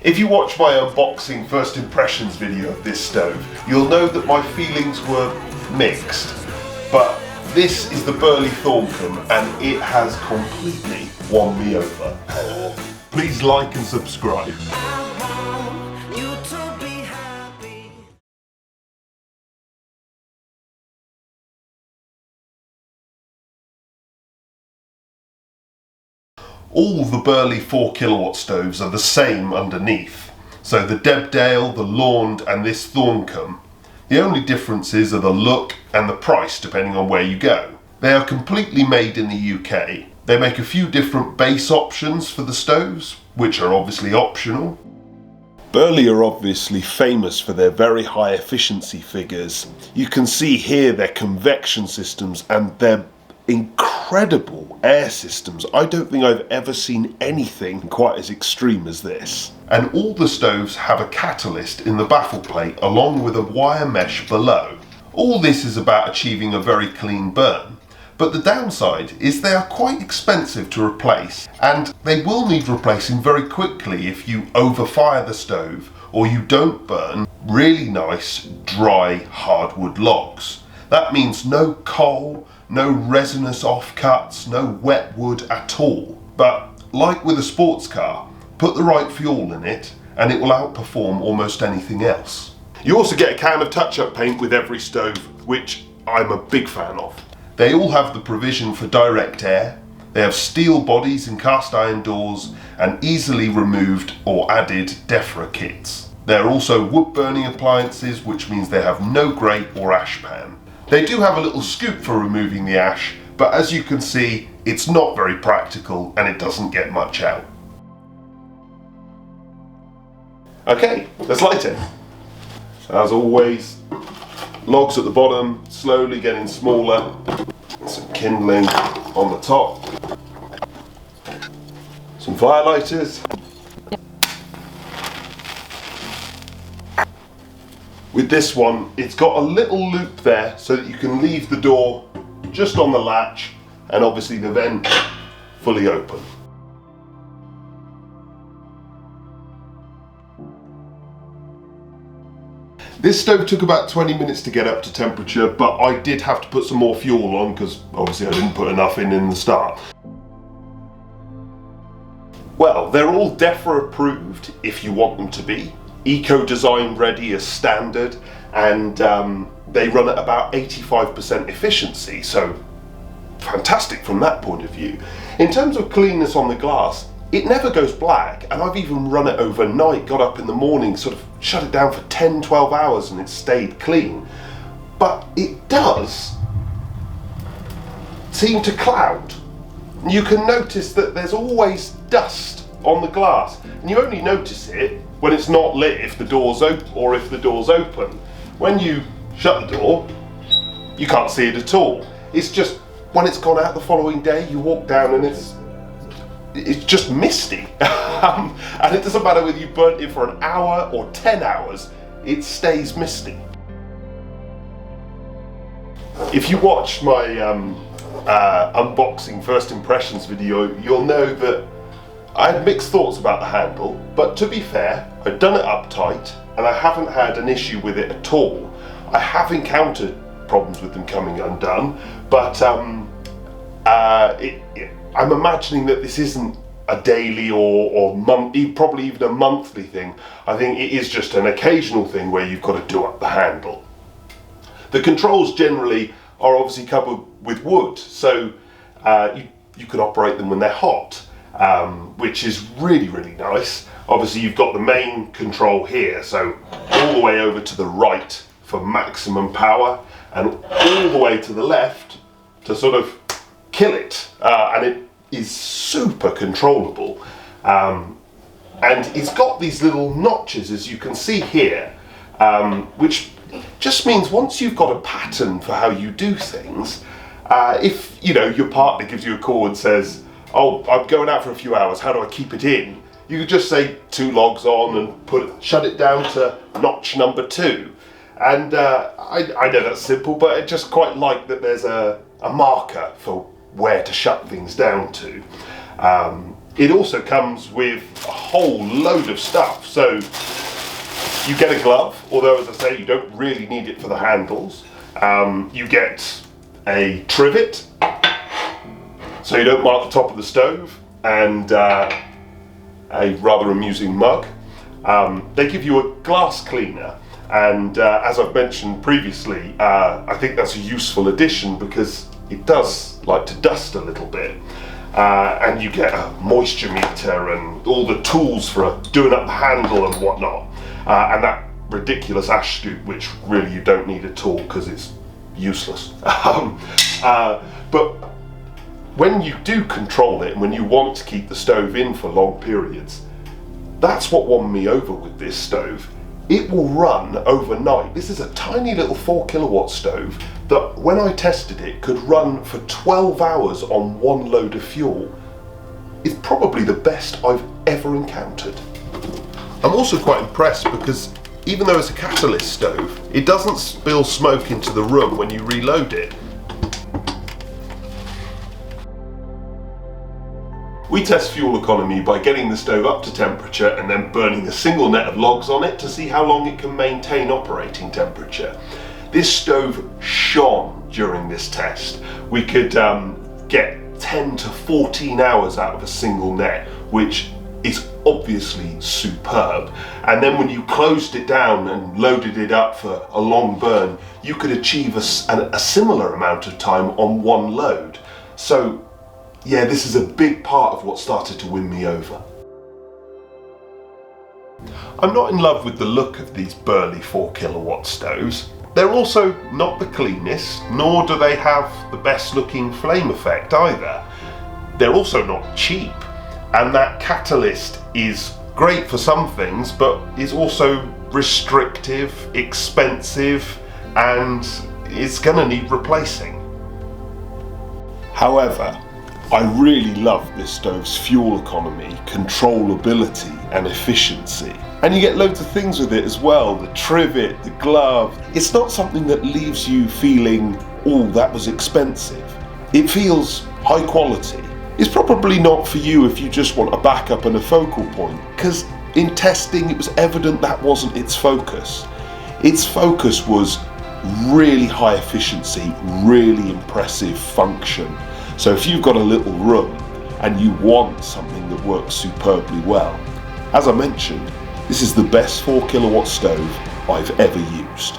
If you watch my unboxing first impressions video of this stove, you'll know that my feelings were mixed. But this is the Burley Thorncombe and it has completely won me over. Please like and subscribe. All the Burley 4 kilowatt stoves are the same underneath. So the Debdale, the Launde and this Thorncombe. The only differences are the look and the price depending on where you go. They are completely made in the UK. They make a few different base options for the stoves, which are obviously optional. Burley are obviously famous for their very high efficiency figures. You can see here their convection systems and their incredible air systems. I don't think I've ever seen anything quite as extreme as this. And all the stoves have a catalyst in the baffle plate along with a wire mesh below. All this is about achieving a very clean burn. But the downside is they are quite expensive to replace, and they will need replacing very quickly if you overfire the stove or you don't burn really nice dry hardwood logs. That means no coal, no resinous offcuts, no wet wood at all. But like with a sports car, put the right fuel in it and it will outperform almost anything else. You also get a can of touch-up paint with every stove, which I'm a big fan of. They all have the provision for direct air. They have steel bodies and cast iron doors and easily removed or added DEFRA kits. They're also wood burning appliances, which means they have no grate or ash pan. They do have a little scoop for removing the ash, but as you can see, it's not very practical and it doesn't get much out. Okay, let's light it. As always, logs at the bottom, slowly getting smaller. Some kindling on the top. Some firelighters. With this one, it's got a little loop there so that you can leave the door just on the latch and obviously the vent fully open. This stove took about 20 minutes to get up to temperature, but I did have to put some more fuel on because obviously I didn't put enough in the start. Well, they're all DEFRA approved if you want them to be. Eco-design ready as standard, and they run at about 85% efficiency, so fantastic from that point of view. In terms of cleanness on the glass, it never goes black, and I've even run it overnight, got up in the morning, sort of shut it down for 10-12 hours and it stayed clean. But it does seem to cloud. You can notice that there's always dust on the glass, and you only notice it when it's not lit if the door's open or if the door's open. When you shut the door, you can't see it at all. It's just when it's gone out the following day, you walk down and it's just misty. And it doesn't matter whether you burnt it for an hour or 10 hours, it stays misty. If you watch my unboxing first impressions video, you'll know that I had mixed thoughts about the handle, but to be fair, I've done it uptight and I haven't had an issue with it at all. I have encountered problems with them coming undone, but I'm imagining that this isn't a daily or probably even a monthly thing. I think it is just an occasional thing where you've got to do up the handle. The controls generally are obviously covered with wood, so you can operate them when they're hot. Which is really, really nice. Obviously you've got the main control here, so all the way over to the right for maximum power and all the way to the left to sort of kill it, and it is super controllable. And it's got these little notches, as you can see here, which just means once you've got a pattern for how you do things, if your partner gives you a call and says, "Oh, I'm going out for a few hours, how do I keep it in?" You could just say 2 logs on and shut it down to notch number 2. And I know that's simple, but I just quite like that there's a marker for where to shut things down to. It also comes with a whole load of stuff. So you get a glove, although as I say, you don't really need it for the handles. You get a trivet, so you don't mark the top of the stove, and a rather amusing mug. They give you a glass cleaner, and as I've mentioned previously, I think that's a useful addition because it does like to dust a little bit. And you get a moisture meter and all the tools for doing up the handle and whatnot. And that ridiculous ash scoop, which really you don't need at all because it's useless. But when you do control it and when you want to keep the stove in for long periods, that's what won me over with this stove. It will run overnight. This is a tiny little 4 kilowatt stove that when I tested it could run for 12 hours on one load of fuel. It's probably the best I've ever encountered. I'm also quite impressed because even though it's a catalyst stove, it doesn't spill smoke into the room when you reload it. We test fuel economy by getting the stove up to temperature and then burning a single net of logs on it to see how long it can maintain operating temperature. This stove shone during this test. We could get 10 to 14 hours out of a single net, which is obviously superb. And then when you closed it down and loaded it up for a long burn, you could achieve a similar amount of time on one load. So yeah, this is a big part of what started to win me over. I'm not in love with the look of these Burley 4 kilowatt stoves. They're also not the cleanest, nor do they have the best looking flame effect either. They're also not cheap, and that catalyst is great for some things, but is also restrictive, expensive, and is gonna need replacing. However, I really love this stove's fuel economy, controllability and efficiency. And you get loads of things with it as well, the trivet, the glove. It's not something that leaves you feeling, oh, that was expensive. It feels high quality. It's probably not for you if you just want a backup and a focal point, because in testing it was evident that wasn't its focus. Its focus was really high efficiency, really impressive function. So if you've got a little room and you want something that works superbly well, as I mentioned, this is the best 4 kilowatt stove I've ever used.